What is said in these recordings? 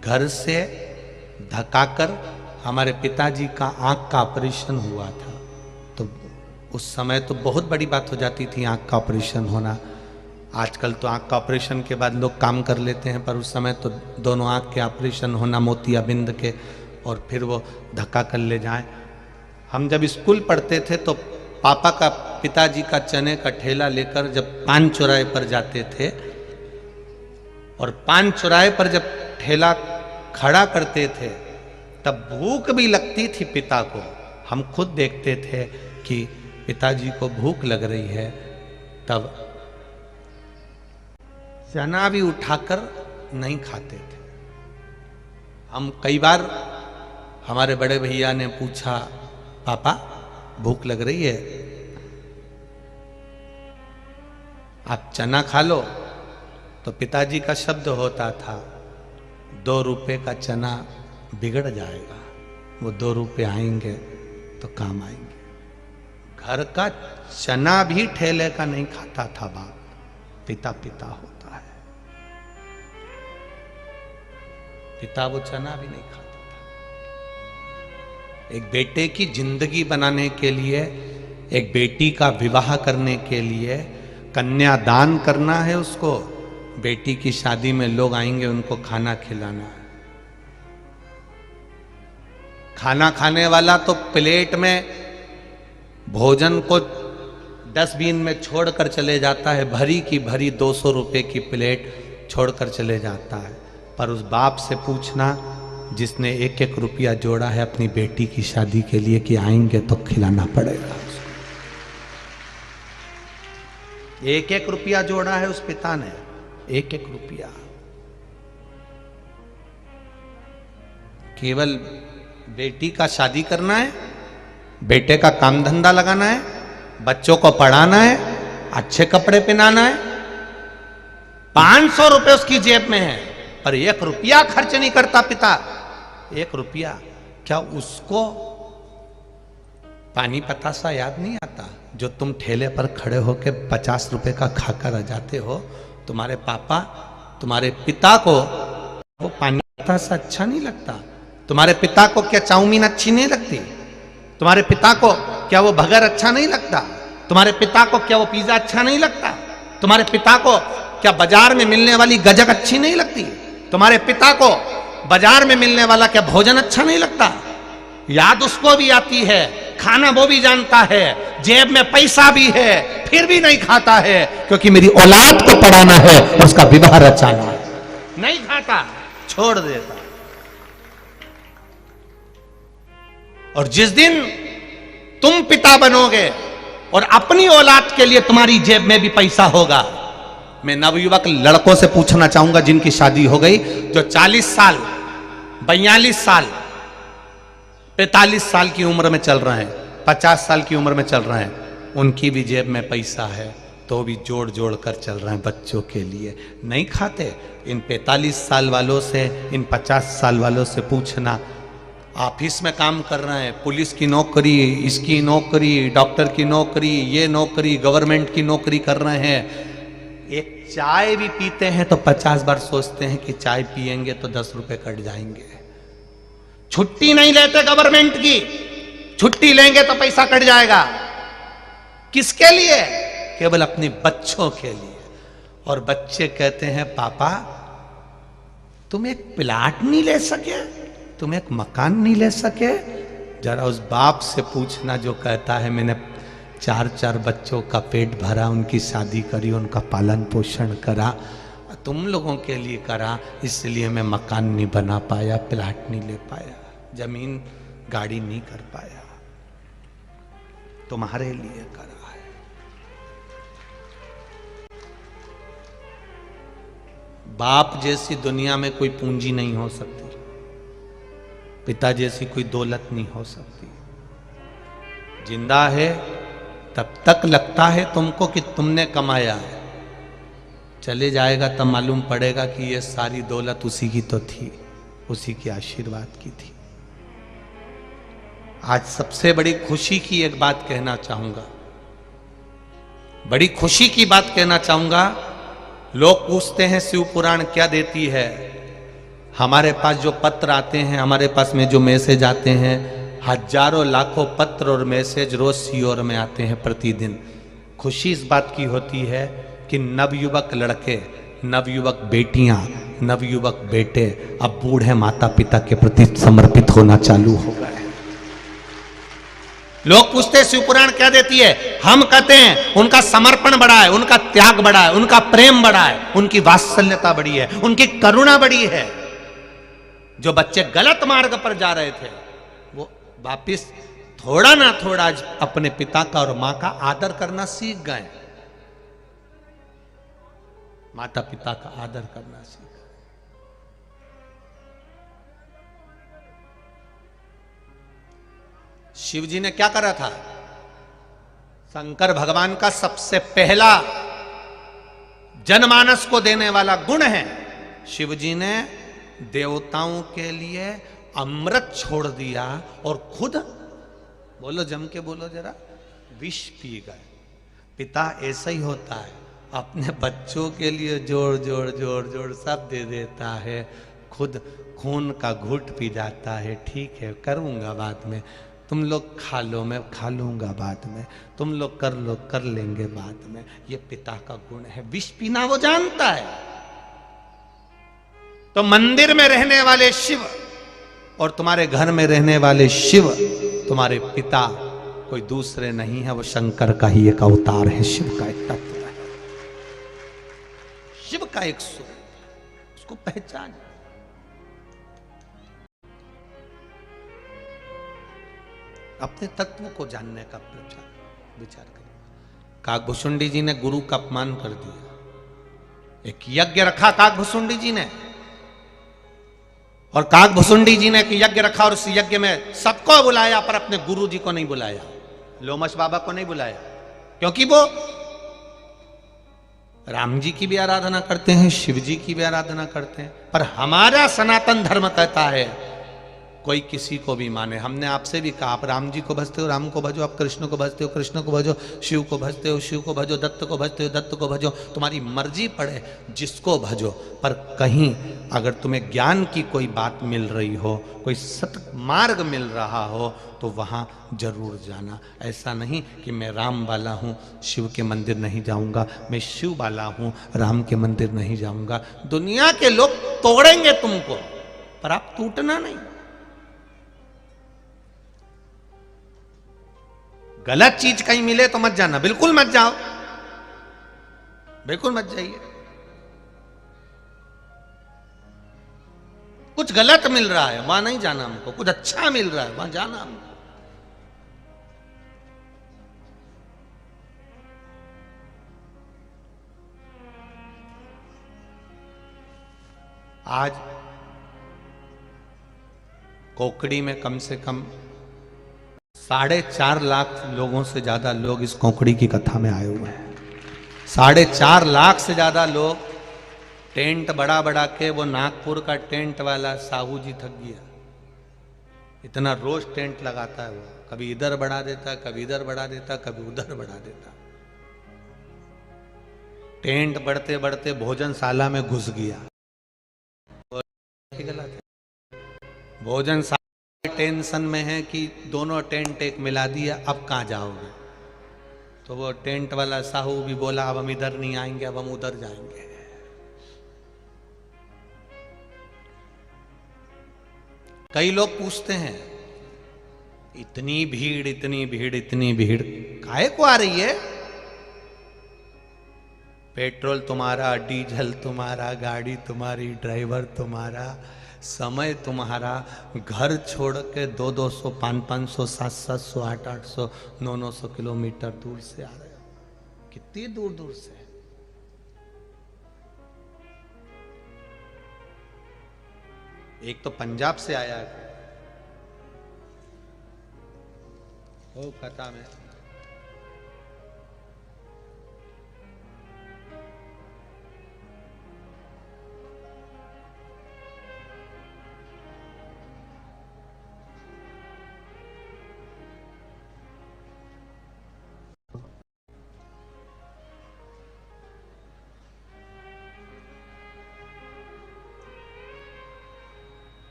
घर से धकाकर हमारे पिताजी का आंख का ऑपरेशन हुआ था। तो उस समय तो बहुत बड़ी बात हो जाती थी आंख का ऑपरेशन होना। आजकल तो आंख का ऑपरेशन के बाद लोग काम कर लेते हैं, पर उस समय तो दोनों आंख के ऑपरेशन होना, मोतियाबिंद के, और फिर वो धक्का कर ले जाएं। हम जब स्कूल पढ़ते थे तो पापा का, पिताजी का चने का ठेला लेकर जब पान चौराहे पर जाते थे, और पान चौराहे पर जब ठेला खड़ा करते थे तब भूख भी लगती थी पिता को। हम खुद देखते थे कि पिताजी को भूख लग रही है, तब चना भी उठाकर नहीं खाते थे। हम कई बार, हमारे बड़े भैया ने पूछा, पापा भूख लग रही है, आप चना खा लो। तो पिताजी का शब्द होता था, 2 रुपए का चना बिगड़ जाएगा, वो 2 रुपए आएंगे तो काम आएंगे। घर का चना भी ठेले का नहीं खाता था बाप, पिता पिता होता है। पिता वो चना भी नहीं खाता था। एक बेटे की जिंदगी बनाने के लिए, एक बेटी का विवाह करने के लिए कन्यादान करना है उसको। बेटी की शादी में लोग आएंगे, उनको खाना खिलाना है। खाना खाने वाला तो प्लेट में भोजन को डस्टबिन में छोड़कर चले जाता है, भरी की भरी 200 रुपए की प्लेट छोड़कर चले जाता है। पर उस बाप से पूछना जिसने 1-1 रुपया जोड़ा है अपनी बेटी की शादी के लिए, कि आएंगे तो खिलाना पड़ेगा उसको। 1-1 रुपया जोड़ा है उस पिता ने, 1-1 रुपया। केवल बेटी का शादी करना है, बेटे का काम धंधा लगाना है, बच्चों को पढ़ाना है, अच्छे कपड़े पहनाना है। 500 रुपए उसकी जेब में है, पर 1 रुपया खर्च नहीं करता पिता। 1 रुपया। क्या उसको पानी पतासा याद नहीं आता जो तुम ठेले पर खड़े होके 50 रुपए का खाकर आ जाते हो? तुम्हारे पापा, तुम्हारे पिता को वो पानी पतासा अच्छा नहीं लगता? तुम्हारे पिता को क्या चाउमीन अच्छी नहीं लगती? तुम्हारे पिता को क्या वो बर्गर अच्छा नहीं लगता? तुम्हारे पिता को क्या वो पिज्जा अच्छा नहीं लगता? तुम्हारे पिता को क्या बाजार में मिलने वाली गजक अच्छी नहीं लगती? तुम्हारे पिता को बाजार में मिलने वाला क्या भोजन अच्छा नहीं लगता? याद उसको भी आती है, खाना वो भी जानता है, जेब में पैसा भी है, फिर भी नहीं खाता है, क्योंकि मेरी औलाद को पढ़ाना है, उसका विवाह रचाना है। नहीं खाता, छोड़ देता। और जिस दिन तुम पिता बनोगे और अपनी औलाद के लिए तुम्हारी जेब में भी पैसा होगा, मैं नवयुवक लड़कों से पूछना चाहूंगा जिनकी शादी हो गई, जो 40 साल, 42 साल, 45 साल की उम्र में चल रहे हैं, 50 साल की उम्र में चल रहे हैं, उनकी भी जेब में पैसा है तो भी जोड़ जोड़ कर चल रहे हैं बच्चों के लिए। नहीं खाते। इन 45 साल वालों से, इन 50 साल वालों से पूछना, ऑफिस में काम कर रहे हैं, पुलिस की नौकरी, इसकी नौकरी, डॉक्टर की नौकरी, ये नौकरी, गवर्नमेंट की नौकरी कर रहे हैं, एक चाय भी पीते हैं तो 50 बार सोचते हैं कि चाय पिएंगे तो 10 रुपए कट जाएंगे। छुट्टी नहीं लेते गवर्नमेंट की, छुट्टी लेंगे तो पैसा कट जाएगा। किसके लिए? केवल अपने बच्चों के लिए। और बच्चे कहते हैं, पापा तुम एक प्लाट नहीं ले सके, तुम एक मकान नहीं ले सके? जरा उस बाप से पूछना जो कहता है मैंने 4-4 बच्चों का पेट भरा, उनकी शादी करी, उनका पालन पोषण करा, तुम लोगों के लिए करा, इसलिए मैं मकान नहीं बना पाया, प्लाट नहीं ले पाया, जमीन गाड़ी नहीं कर पाया, तुम्हारे लिए करा है। बाप जैसी दुनिया में कोई पूंजी नहीं हो सकती, पिता जैसी कोई दौलत नहीं हो सकती। जिंदा है तब तक लगता है तुमको कि तुमने कमाया है, चले जाएगा तब मालूम पड़ेगा कि ये सारी दौलत उसी की तो थी, उसी के आशीर्वाद की थी। आज सबसे बड़ी खुशी की एक बात कहना चाहूंगा, बड़ी खुशी की बात कहना चाहूंगा। लोग पूछते हैं शिव पुराण क्या देती है? हमारे पास जो पत्र आते हैं, हमारे पास में जो मैसेज आते हैं, हजारों लाखों पत्र और मैसेज रोज सीओर में आते हैं प्रतिदिन। खुशी इस बात की होती है कि नवयुवक लड़के, नवयुवक बेटियां, नवयुवक बेटे अब बूढ़े माता पिता के प्रति समर्पित होना चालू हो गए। लोग पूछते हैं शिवपुराण क्या देती है, हम कहते हैं उनका समर्पण बड़ा है, उनका त्याग बड़ा है, उनका प्रेम बड़ा है, उनकी वात्सल्यता बड़ी है, उनकी करुणा बड़ी है। जो बच्चे गलत मार्ग पर जा रहे थे वो वापिस थोड़ा ना थोड़ा अपने पिता का और मां का आदर करना सीख गए। माता पिता का आदर करना सीख गए। शिव जी ने क्या करा था? शंकर भगवान का सबसे पहला जनमानस को देने वाला गुण है, शिव जी ने देवताओं के लिए अमृत छोड़ दिया और खुद, बोलो जम के बोलो जरा, विष पी गए। पिता ऐसा ही होता है, अपने बच्चों के लिए जोड़ जोड़ जोड़ जोड़ सब दे देता है, खुद खून का घूंट पी जाता है। ठीक है, करूंगा बाद में, तुम लोग खा लो, मैं खा लूंगा बाद में, तुम लोग कर लो, कर लेंगे बाद में। ये पिता का गुण है, विष पीना वो जानता है। तो मंदिर में रहने वाले शिव और तुम्हारे घर में रहने वाले शिव, तुम्हारे पिता कोई दूसरे नहीं है, वो शंकर का ही एक अवतार है, शिव का एक तत्व है, शिव का एक स्वरूप, उसको पहचान। अपने तत्व को जानने का विचार करें। काकभुसुंडी जी ने गुरु का अपमान कर दिया। एक यज्ञ रखा काकभुसुंडी जी ने, और काकभुसुंडी जी ने एक यज्ञ रखा और उस यज्ञ में सबको बुलाया पर अपने गुरु जी को नहीं बुलाया, लोमश बाबा को नहीं बुलाया, क्योंकि वो राम जी की भी आराधना करते हैं, शिव जी की भी आराधना करते हैं। पर हमारा सनातन धर्म कहता है कोई किसी को भी माने। हमने आपसे भी कहा, आप राम जी को भजते हो, राम को भजो, आप कृष्ण को भजते हो, कृष्ण को भजो, शिव को भजते हो, शिव को भजो, दत्त को भजते हो, दत्त को भजो, तुम्हारी मर्जी पड़े जिसको भजो। पर कहीं अगर तुम्हें ज्ञान की कोई बात मिल रही हो, कोई सत मार्ग मिल रहा हो, तो वहाँ जरूर जाना। ऐसा नहीं कि मैं राम वाला हूँ, शिव के मंदिर नहीं जाऊँगा, मैं शिव वाला हूँ, राम के मंदिर नहीं जाऊँगा। दुनिया के लोग तोड़ेंगे तुमको, पर आप टूटना नहीं। गलत चीज कहीं मिले तो मत जाना, बिल्कुल मत जाओ, बिल्कुल मत जाइए। कुछ गलत मिल रहा है वहां नहीं जाना हमको, कुछ अच्छा मिल रहा है वहां जाना हमको। आज कोकड़ी में कम से कम 4.5 लाख लोगों से ज्यादा लोग इस कोकड़ी की कथा में आए हुए हैं। 4.5 लाख से ज्यादा लोग। टेंट बड़ा बड़ा के वो नागपुर का टेंट वाला साहू जी थक गया, इतना रोज टेंट लगाता है वो, कभी इधर बढ़ा देता, कभी इधर बढ़ा देता, कभी उधर बढ़ा देता। टेंट बढ़ते बढ़ते भोजनशाला में घुस गया। गलत है, भोजनशाला टेंशन में है कि दोनों टेंट एक मिला दिया, अब कहां जाओगे? तो वो टेंट वाला साहू भी बोला अब हम इधर नहीं आएंगे, अब हम उधर जाएंगे। कई लोग पूछते हैं इतनी भीड़ इतनी भीड़ इतनी भीड़ काहे को आ रही है? पेट्रोल तुम्हारा, डीजल तुम्हारा, गाड़ी तुम्हारी, ड्राइवर तुम्हारा, समय तुम्हारा, घर छोड़ के 200-200, 500-500, 700-700, 800-800, 900 किलोमीटर दूर से आ रहे हो। कितनी दूर दूर से। एक तो पंजाब से आया है वो कथा में,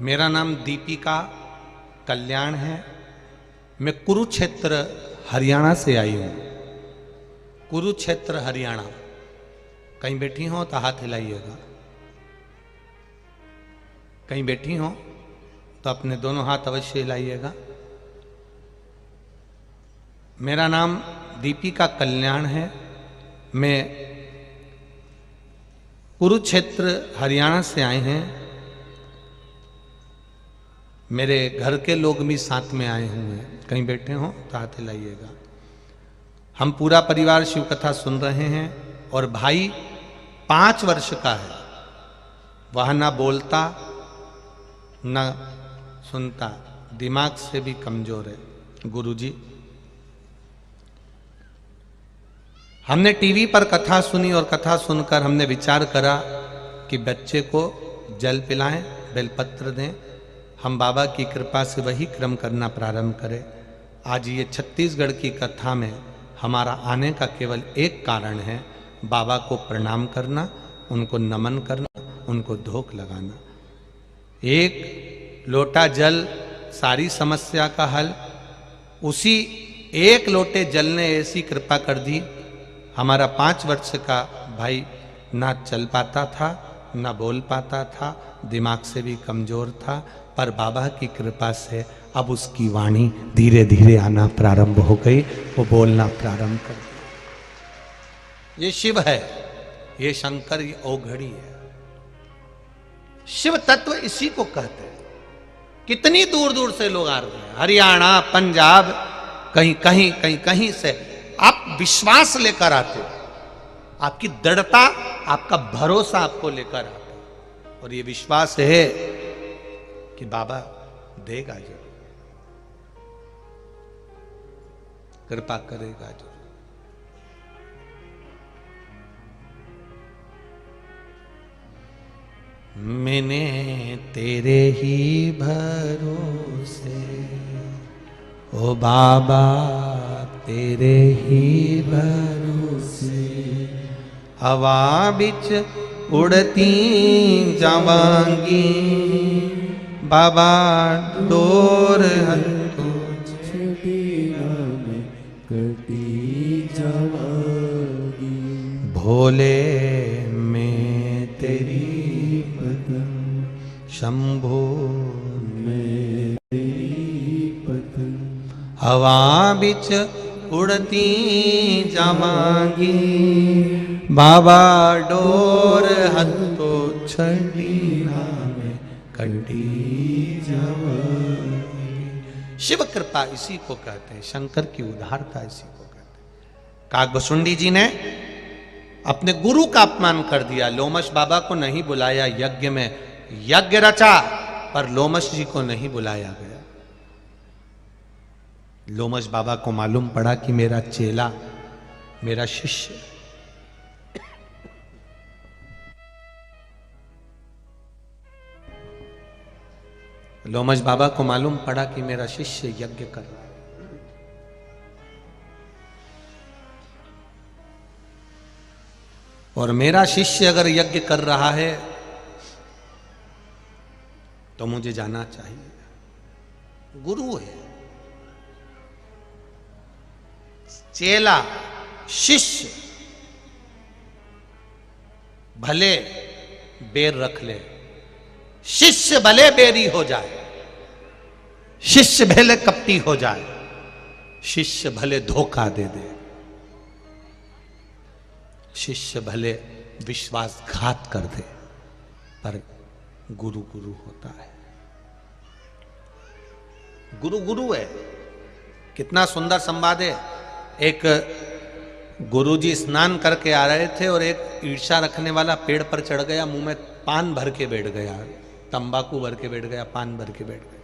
मेरा नाम दीपिका कल्याण है। मैं कुरुक्षेत्र हरियाणा से आई हूँ। कुरुक्षेत्र हरियाणा। कहीं बैठी हो तो हाथ हिलाइएगा। कहीं बैठी हो तो अपने दोनों हाथ अवश्य हिलाइएगा। मेरा नाम दीपिका कल्याण है। मैं कुरुक्षेत्र हरियाणा से आए हैं। मेरे घर के लोग भी साथ में आए हुए हैं। कहीं बैठे हो तो हाथ हिलाइएगा। हम पूरा परिवार शिव कथा सुन रहे हैं। और भाई 5 वर्ष का है। वह ना बोलता ना सुनता, दिमाग से भी कमजोर है। गुरुजी, हमने टीवी पर कथा सुनी और कथा सुनकर हमने विचार करा कि बच्चे को जल पिलाएं, बेलपत्र दें। हम बाबा की कृपा से वही क्रम करना प्रारंभ करें। आज ये छत्तीसगढ़ की कथा में हमारा आने का केवल एक कारण है, बाबा को प्रणाम करना, उनको नमन करना, उनको धोख लगाना। एक लोटा जल सारी समस्या का हल। उसी एक लोटे जल ने ऐसी कृपा कर दी, हमारा 5 वर्ष का भाई ना चल पाता था, ना बोल पाता था, दिमाग से भी कमजोर था, पर बाबा की कृपा से अब उसकी वाणी धीरे धीरे आना प्रारंभ हो गई। वो बोलना प्रारंभ कर दिया। ये शिव है, ये शंकर, ये औघड़ी है। शिव तत्व इसी को कहते हैं। कितनी दूर दूर से लोग आ रहे हैं, हरियाणा, पंजाब, कहीं कहीं कहीं कहीं से। आप विश्वास लेकर आते हो, आपकी दृढ़ता, आपका भरोसा आपको लेकर आता है। और ये विश्वास है कि बाबा देगा जरूर, कृपा करेगा जरूर। मैंने तेरे ही भरोसे, ओ बाबा तेरे ही भरोसे, हवा बिच उड़ती जावांगी, बाबा डोर हल्को कटी जावांगी, भोले में तेरी पदम, शंभो में तेरी पदम, हवा बिच उड़ती जावांगी, बाबा डोर हत्तो छड़ी में कटी जावांगी। शिव कृपा इसी को कहते हैं, शंकर की उदारता इसी को कहते हैं। काकभुसुंडी जी ने अपने गुरु का अपमान कर दिया, लोमश बाबा को नहीं बुलाया यज्ञ में। यज्ञ रचा पर लोमश जी को नहीं बुलाया गया। लोमश बाबा को मालूम पड़ा कि मेरा चेला, मेरा शिष्य लोमश बाबा को मालूम पड़ा कि मेरा शिष्य यज्ञ कर रहा है। और मेरा शिष्य अगर यज्ञ कर रहा है तो मुझे जाना चाहिए। गुरु है, चेला, शिष्य भले बेर रख ले, शिष्य भले बेरी हो जाए, शिष्य भले कपटी हो जाए, शिष्य भले धोखा दे दे, शिष्य भले विश्वासघात कर दे, पर गुरु गुरु होता है। गुरु गुरु है। कितना सुंदर संवाद है। एक गुरुजी स्नान करके आ रहे थे और एक ईर्ष्या रखने वाला पेड़ पर चढ़ गया, मुंह में पान भर के बैठ गया, तंबाकू भर के बैठ गया, पान भर के बैठ गया।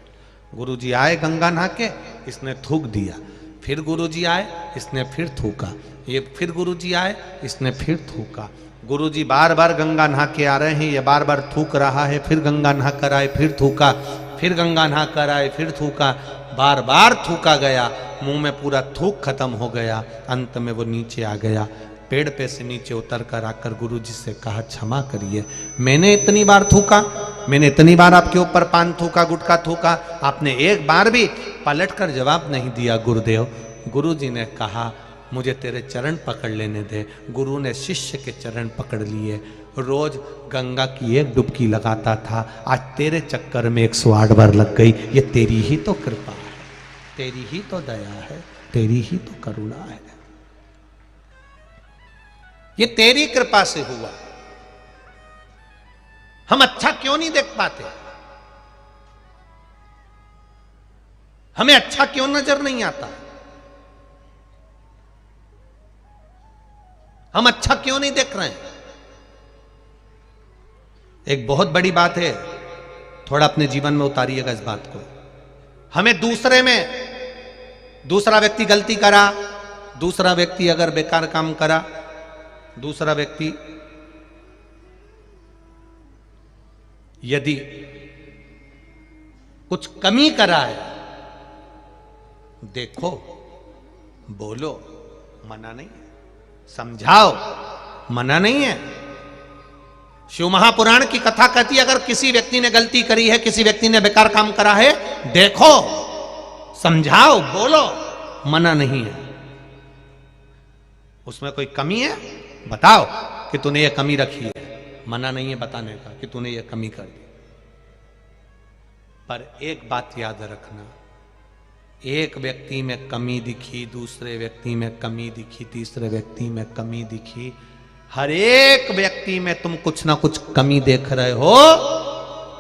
गुरुजी आए गंगा नहा के, इसने थूक दिया। फिर गुरुजी आए, इसने फिर थूका। ये फिर गुरुजी आए, इसने फिर थूका। गुरुजी बार बार गंगा नहा के आ रहे हैं, ये बार बार थूक रहा है। फिर गंगा नहा कर आए, फिर थूका। फिर गंगा नहा कर आए, फिर थूका। बार बार थूका गया, मुंह में पूरा थूक खत्म हो गया। अंत में वो नीचे आ गया। पेड़ पे से नीचे उतर कर आकर गुरु जी से कहा, क्षमा करिए, मैंने इतनी बार थूका, मैंने इतनी बार आपके ऊपर पान थूका, गुटखा थूका, आपने एक बार भी पलट कर जवाब नहीं दिया गुरुदेव। गुरु जी ने कहा, मुझे तेरे चरण पकड़ लेने दे। गुरु ने शिष्य के चरण पकड़ लिए। रोज गंगा की एक डुबकी लगाता था, आज तेरे चक्कर में 108 बार लग गई। ये तेरी ही तो कृपा है, तेरी ही तो दया है, तेरी ही तो करुणा है, ये तेरी कृपा से हुआ। हम अच्छा क्यों नहीं देख पाते? हमें अच्छा क्यों नजर नहीं आता? हम अच्छा क्यों नहीं देख रहे हैं? एक बहुत बड़ी बात है, थोड़ा अपने जीवन में उतारिएगा इस बात को। हमें दूसरे में, दूसरा व्यक्ति गलती करा, दूसरा व्यक्ति अगर बेकार काम करा, दूसरा व्यक्ति यदि कुछ कमी करा है, देखो, बोलो, मना नहीं है, समझाओ, मना नहीं है। शिव महापुराण की कथा कहती है, अगर किसी व्यक्ति ने गलती करी है, किसी व्यक्ति ने बेकार काम करा है, देखो, समझाओ, बोलो, मना नहीं है। उसमें कोई कमी है, बताओ कि तूने ये कमी रखी है, मना नहीं है बताने का कि तूने ये कमी कर दी। पर एक बात याद रखना, एक व्यक्ति में कमी दिखी, दूसरे व्यक्ति में कमी दिखी, तीसरे व्यक्ति में कमी दिखी, हर एक व्यक्ति में तुम कुछ ना कुछ कमी देख रहे हो,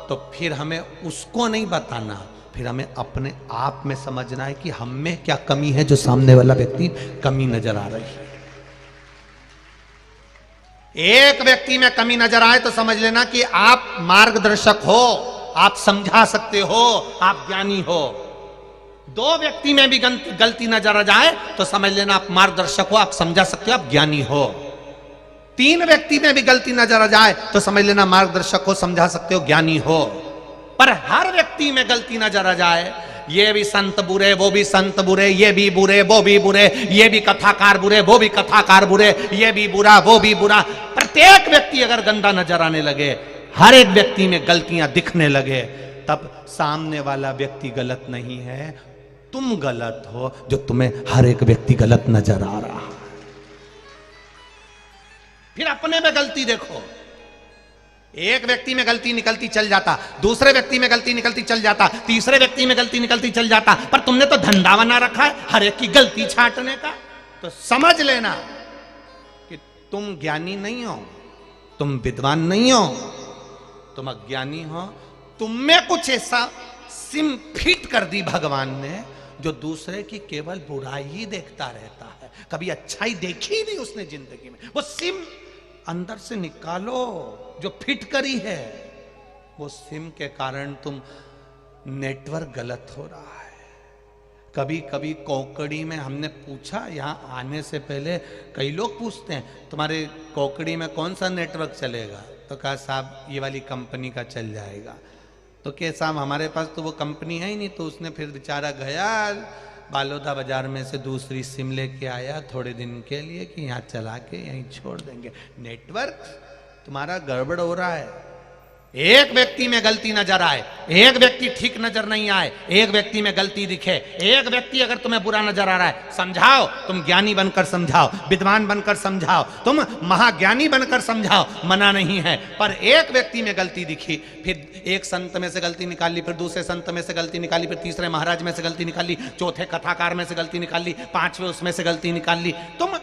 तो फिर हमें उसको नहीं बताना, फिर हमें अपने आप में समझना है कि हम में क्या कमी है जो सामने वाला व्यक्ति कमी नजर आ रही है। एक व्यक्ति में कमी नजर आए तो समझ लेना कि आप मार्गदर्शक हो, आप समझा सकते हो, आप ज्ञानी हो। दो व्यक्ति में भी गलती नजर आ जाए तो समझ लेना आप मार्गदर्शक हो, आप समझा सकते हो, आप ज्ञानी हो। तीन व्यक्ति में भी गलती नजर आ जाए तो समझ लेना मार्गदर्शक हो, समझा सकते हो, ज्ञानी हो। पर हर व्यक्ति में गलती नजर आ जाए, ये भी संत बुरे, वो भी संत बुरे, ये भी बुरे, वो भी बुरे, ये भी कथाकार बुरे, वो भी कथाकार बुरे, ये भी बुरा, वो भी बुरा, प्रत्येक व्यक्ति अगर गंदा नजर आने लगे, हर एक व्यक्ति में गलतियां दिखने लगे, तब सामने वाला व्यक्ति गलत नहीं है, तुम गलत हो जो तुम्हें हर एक व्यक्ति गलत नजर आ रहा है। फिर अपने में गलती देखो, एक व्यक्ति में गलती निकलती चल जाता, दूसरे व्यक्ति में गलती निकलती चल जाता, तीसरे व्यक्ति में गलती निकलती चल जाता, पर तुमने तो धंधा बना रखा है हर एक की गलती छांटने का। तो समझ लेना कि तुम ज्ञानी नहीं हो, तुम विद्वान नहीं हो, तुम अज्ञानी हो। तुम में कुछ ऐसा सिम फिट कर दी भगवान ने जो दूसरे की केवल बुराई ही देखता रहता है, कभी अच्छाई देखी ही नहीं उसने जिंदगी में। वो सिम अंदर से निकालो जो फिट करी है, वो सिम के कारण तुम नेटवर्क गलत हो रहा है। कभी कभी कोकड़ी में हमने पूछा, यहाँ आने से पहले कई लोग पूछते हैं तुम्हारे कोकड़ी में कौन सा नेटवर्क चलेगा, तो कहा साहब ये वाली कंपनी का चल जाएगा। तो क्या साहब हमारे पास तो वो कंपनी है ही नहीं। तो उसने फिर बेचारा गया बालोदा बाजार में से दूसरी सिम लेके आया थोड़े दिन के लिए कि यहाँ चला के यहीं छोड़ देंगे। नेटवर्क तुम्हारा गड़बड़ हो रहा है। एक व्यक्ति में गलती नजर आए, एक व्यक्ति ठीक नजर नहीं आए, एक व्यक्ति में गलती दिखे, एक व्यक्ति अगर तुम्हें बुरा नजर आ रहा है, समझाओ, तुम ज्ञानी बनकर समझाओ, विद्वान बनकर समझाओ, तुम महाज्ञानी बनकर समझाओ, मना नहीं है। पर एक व्यक्ति में गलती दिखी, फिर एक संत में से गलती निकाली, फिर दूसरे संत में से गलती निकाली, फिर तीसरे महाराज में से गलती निकाली, चौथे कथाकार में से गलती निकाली, पांचवें उसमें से गलती निकाली। तुम